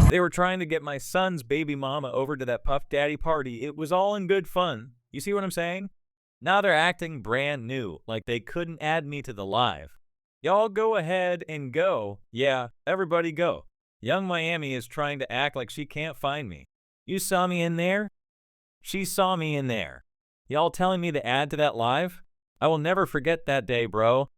They were trying to get my son's baby mama over to that Puff Daddy party. It was all in good fun. You see what I'm saying? Now they're acting brand new, like they couldn't add me to the live. Y'all go ahead and go. Yeah, everybody go. Young Miami is trying to act like she can't find me. You saw me in there? She saw me in there. Y'all telling me to add to that live? I will never forget that day, bro.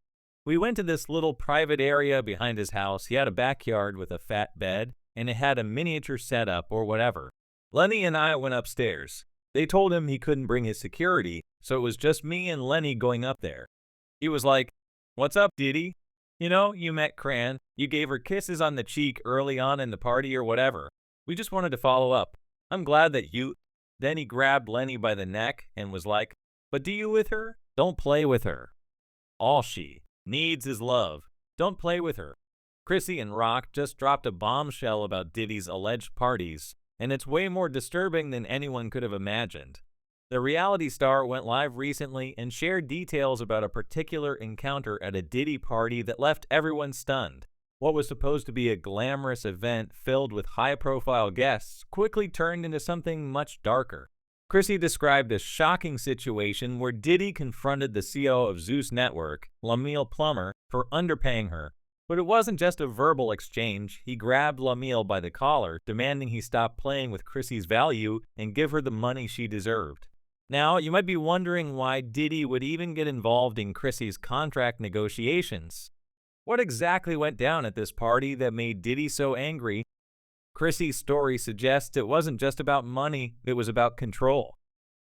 We went to this little private area behind his house. He had a backyard with a fat bed, and it had a miniature setup or whatever. Lenny and I went upstairs. They told him he couldn't bring his security, so it was just me and Lenny going up there. He was like, "What's up, Diddy? You know, you met Cran. You gave her kisses on the cheek early on in the party or whatever. We just wanted to follow up. I'm glad that you..." Then he grabbed Lenny by the neck and was like, "But do you with her? Don't play with her. All she needs is love. Don't play with her." Chrisean Rock just dropped a bombshell about Diddy's alleged parties, and it's way more disturbing than anyone could have imagined. The reality star went live recently and shared details about a particular encounter at a Diddy party that left everyone stunned. What was supposed to be a glamorous event filled with high-profile guests quickly turned into something much darker. Chrissy described a shocking situation where Diddy confronted the CEO of Zeus Network, Lamille Plummer, for underpaying her. But it wasn't just a verbal exchange. He grabbed Lamille by the collar, demanding he stop playing with Chrissy's value and give her the money she deserved. Now, you might be wondering why Diddy would even get involved in Chrissy's contract negotiations. What exactly went down at this party that made Diddy so angry? Chrissy's story suggests it wasn't just about money, it was about control.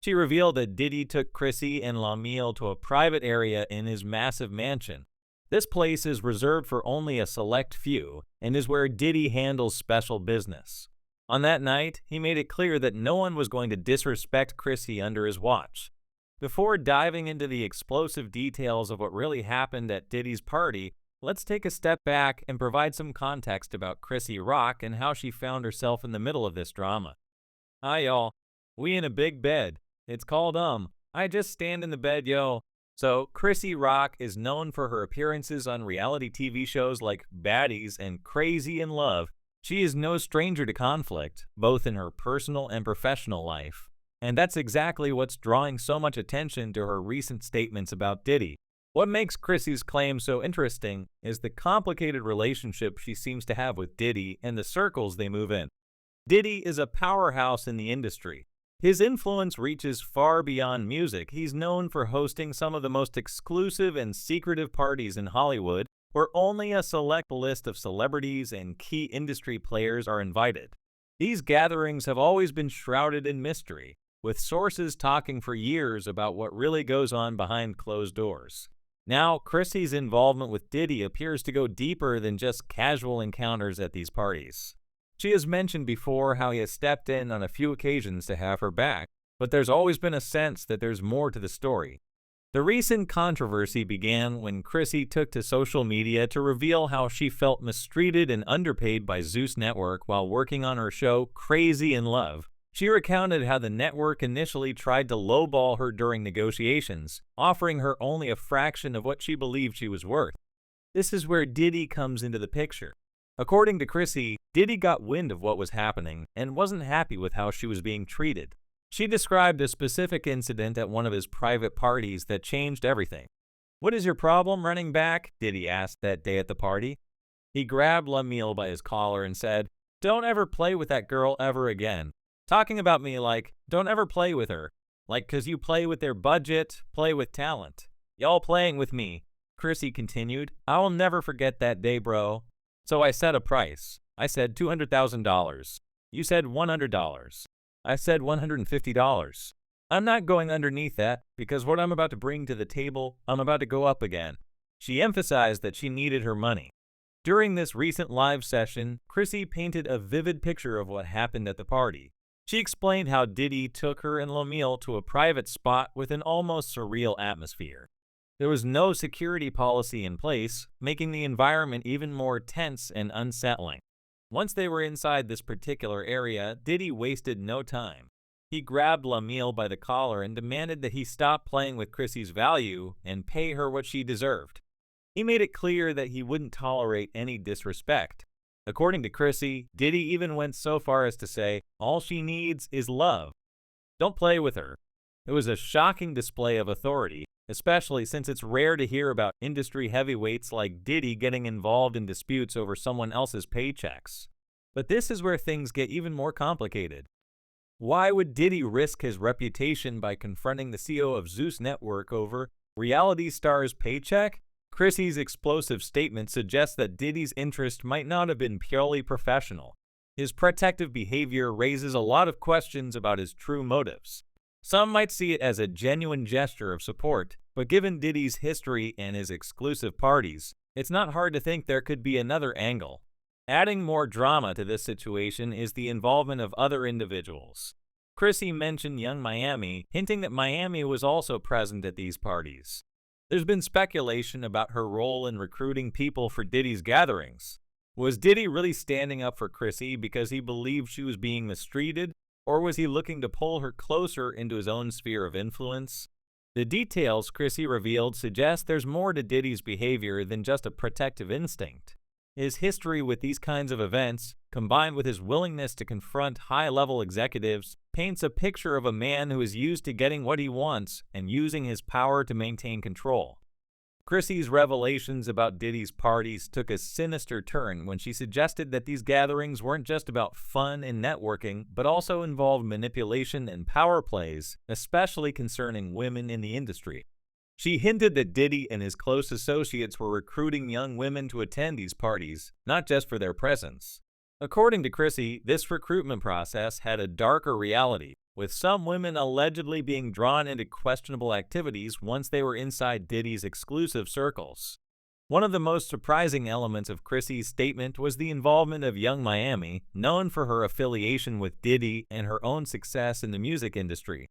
She revealed that Diddy took Chrissy and Lamille to a private area in his massive mansion. This place is reserved for only a select few and is where Diddy handles special business. On that night, he made it clear that no one was going to disrespect Chrissy under his watch. Before diving into the explosive details of what really happened at Diddy's party, let's take a step back and provide some context about Chrissy Rock and how she found herself in the middle of this drama. Hi y'all, we in a big bed. It's called I just stand in the bed, yo. So, Chrissy Rock is known for her appearances on reality TV shows like Baddies and Crazy in Love. She is no stranger to conflict, both in her personal and professional life. And that's exactly what's drawing so much attention to her recent statements about Diddy. What makes Chrissy's claim so interesting is the complicated relationship she seems to have with Diddy and the circles they move in. Diddy is a powerhouse in the industry. His influence reaches far beyond music. He's known for hosting some of the most exclusive and secretive parties in Hollywood, where only a select list of celebrities and key industry players are invited. These gatherings have always been shrouded in mystery, with sources talking for years about what really goes on behind closed doors. Now, Chrissy's involvement with Diddy appears to go deeper than just casual encounters at these parties. She has mentioned before how he has stepped in on a few occasions to have her back, but there's always been a sense that there's more to the story. The recent controversy began when Chrissy took to social media to reveal how she felt mistreated and underpaid by Zeus Network while working on her show Crazy in Love. She recounted how the network initially tried to lowball her during negotiations, offering her only a fraction of what she believed she was worth. This is where Diddy comes into the picture. According to Chrissy, Diddy got wind of what was happening and wasn't happy with how she was being treated. She described a specific incident at one of his private parties that changed everything. "What is your problem running back?" Diddy asked that day at the party. He grabbed Lamille by his collar and said, "Don't ever play with that girl ever again." Talking about me like, don't ever play with her. Like, 'cause you play with their budget, play with talent. Y'all playing with me. Chrissy continued, "I will never forget that day, bro. So I set a price. I said $200,000. You said $100. I said $150. I'm not going underneath that, because what I'm about to bring to the table, I'm about to go up again." She emphasized that she needed her money. During this recent live session, Chrissy painted a vivid picture of what happened at the party. She explained how Diddy took her and Lamille to a private spot with an almost surreal atmosphere. There was no security policy in place, making the environment even more tense and unsettling. Once they were inside this particular area, Diddy wasted no time. He grabbed Lamille by the collar and demanded that he stop playing with Chrissy's value and pay her what she deserved. He made it clear that he wouldn't tolerate any disrespect. According to Chrissy, Diddy even went so far as to say, "All she needs is love. Don't play with her." It was a shocking display of authority, especially since it's rare to hear about industry heavyweights like Diddy getting involved in disputes over someone else's paychecks. But this is where things get even more complicated. Why would Diddy risk his reputation by confronting the CEO of Zeus Network over reality star's paycheck? Chrissy's explosive statement suggests that Diddy's interest might not have been purely professional. His protective behavior raises a lot of questions about his true motives. Some might see it as a genuine gesture of support, but given Diddy's history and his exclusive parties, it's not hard to think there could be another angle. Adding more drama to this situation is the involvement of other individuals. Chrissy mentioned Young Miami, hinting that Miami was also present at these parties. There's been speculation about her role in recruiting people for Diddy's gatherings. Was Diddy really standing up for Chrissy because he believed she was being mistreated, or was he looking to pull her closer into his own sphere of influence? The details Chrissy revealed suggest there's more to Diddy's behavior than just a protective instinct. His history with these kinds of events, combined with his willingness to confront high-level executives, paints a picture of a man who is used to getting what he wants and using his power to maintain control. Chrissy's revelations about Diddy's parties took a sinister turn when she suggested that these gatherings weren't just about fun and networking, but also involved manipulation and power plays, especially concerning women in the industry. She hinted that Diddy and his close associates were recruiting young women to attend these parties, not just for their presence. According to Chrissy, this recruitment process had a darker reality, with some women allegedly being drawn into questionable activities once they were inside Diddy's exclusive circles. One of the most surprising elements of Chrissy's statement was the involvement of Young Miami, known for her affiliation with Diddy and her own success in the music industry.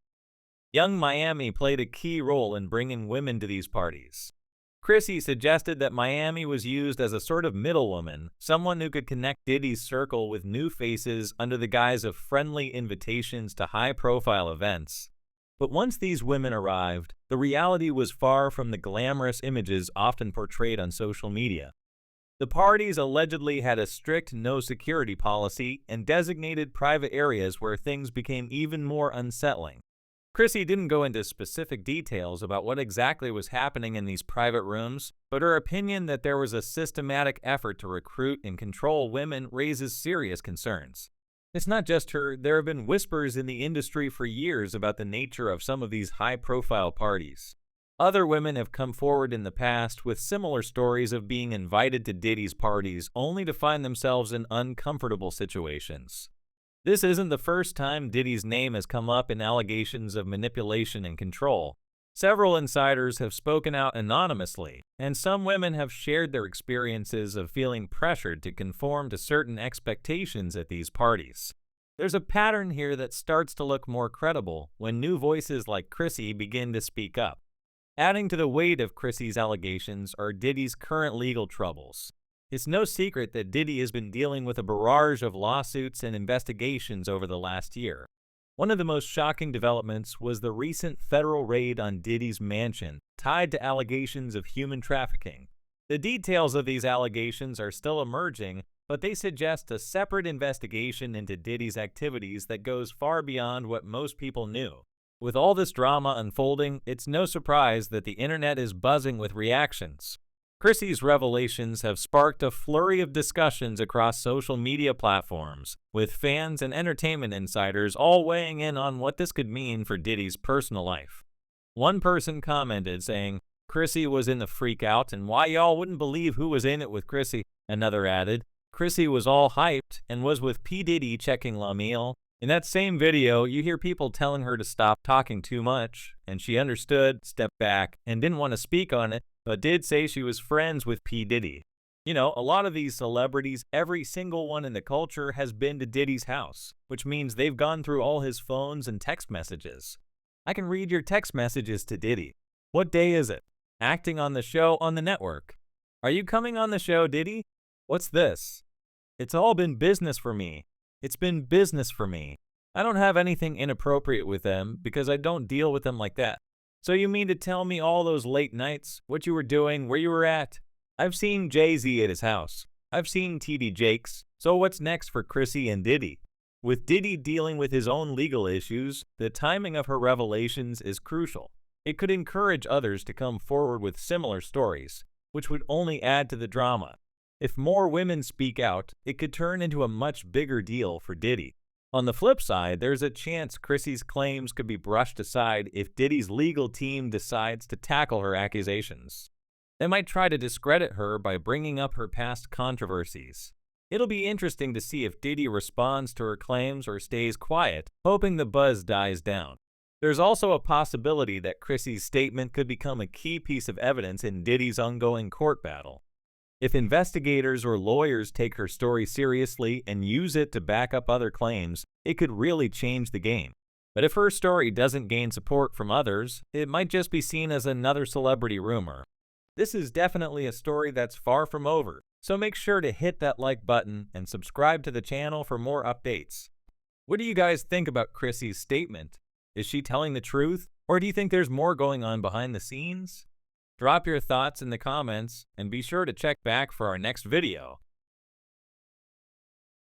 Young Miami played a key role in bringing women to these parties. Chrissy suggested that Miami was used as a sort of middlewoman, someone who could connect Diddy's circle with new faces under the guise of friendly invitations to high-profile events. But once these women arrived, the reality was far from the glamorous images often portrayed on social media. The parties allegedly had a strict no-security policy and designated private areas where things became even more unsettling. Chrissy didn't go into specific details about what exactly was happening in these private rooms, but her opinion that there was a systematic effort to recruit and control women raises serious concerns. It's not just her, there have been whispers in the industry for years about the nature of some of these high-profile parties. Other women have come forward in the past with similar stories of being invited to Diddy's parties only to find themselves in uncomfortable situations. This isn't the first time Diddy's name has come up in allegations of manipulation and control. Several insiders have spoken out anonymously, and some women have shared their experiences of feeling pressured to conform to certain expectations at these parties. There's a pattern here that starts to look more credible when new voices like Chrissy begin to speak up. Adding to the weight of Chrissy's allegations are Diddy's current legal troubles. It's no secret that Diddy has been dealing with a barrage of lawsuits and investigations over the last year. One of the most shocking developments was the recent federal raid on Diddy's mansion, tied to allegations of human trafficking. The details of these allegations are still emerging, but they suggest a separate investigation into Diddy's activities that goes far beyond what most people knew. With all this drama unfolding, it's no surprise that the internet is buzzing with reactions. Chrissy's revelations have sparked a flurry of discussions across social media platforms, with fans and entertainment insiders all weighing in on what this could mean for Diddy's personal life. One person commented saying, "Chrissy was in the freak out and why y'all wouldn't believe who was in it with Chrissy." Another added, "Chrissy was all hyped and was with P. Diddy checking La Meal." In that same video, you hear people telling her to stop talking too much, and she understood, stepped back, and didn't want to speak on it, but did say she was friends with P. Diddy. You know, a lot of these celebrities, every single one in the culture has been to Diddy's house, which means they've gone through all his phones and text messages. I can read your text messages to Diddy. What day is it? Acting on the show on the network. Are you coming on the show, Diddy? What's this? It's all been business for me. It's been business for me. I don't have anything inappropriate with them because I don't deal with them like that. So you mean to tell me all those late nights, what you were doing, where you were at? I've seen Jay-Z at his house. I've seen TD Jakes, so what's next for Chrissy and Diddy? With Diddy dealing with his own legal issues, the timing of her revelations is crucial. It could encourage others to come forward with similar stories, which would only add to the drama. If more women speak out, it could turn into a much bigger deal for Diddy. On the flip side, there's a chance Chrissy's claims could be brushed aside if Diddy's legal team decides to tackle her accusations. They might try to discredit her by bringing up her past controversies. It'll be interesting to see if Diddy responds to her claims or stays quiet, hoping the buzz dies down. There's also a possibility that Chrissy's statement could become a key piece of evidence in Diddy's ongoing court battle. If investigators or lawyers take her story seriously and use it to back up other claims, it could really change the game. But if her story doesn't gain support from others, it might just be seen as another celebrity rumor. This is definitely a story that's far from over, so make sure to hit that like button and subscribe to the channel for more updates. What do you guys think about Chrissy's statement? Is she telling the truth, or do you think there's more going on behind the scenes? Drop your thoughts in the comments, and be sure to check back for our next video.